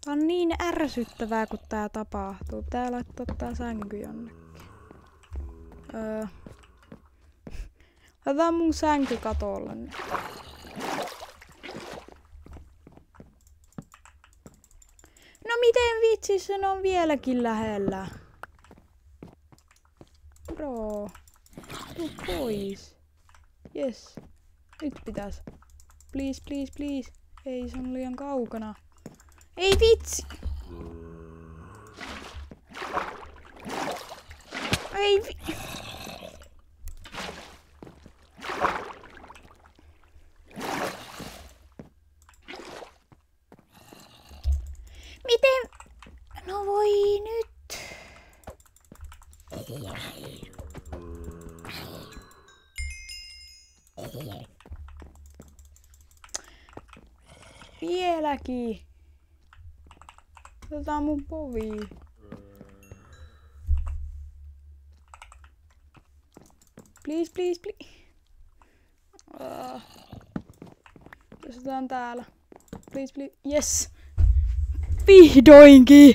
Tää on niin ärsyttävää, kun tää tapahtuu. Pitää laittaa tää sänky jonnekin. Laitetaan mun sänky katolle nyt. No miten vitsis sen on vieläkin lähellä? Bro. Tuu pois. Yes. Nyt pitäis. Please, please, please. Ei, se on liian kaukana. Ei vitsi! Ei vi... Miten? No voi nyt. Vieläkin. Otetaan mun povii. Please, please, please. Pysytään täällä. Please, please. Yes. Vihdoinkin.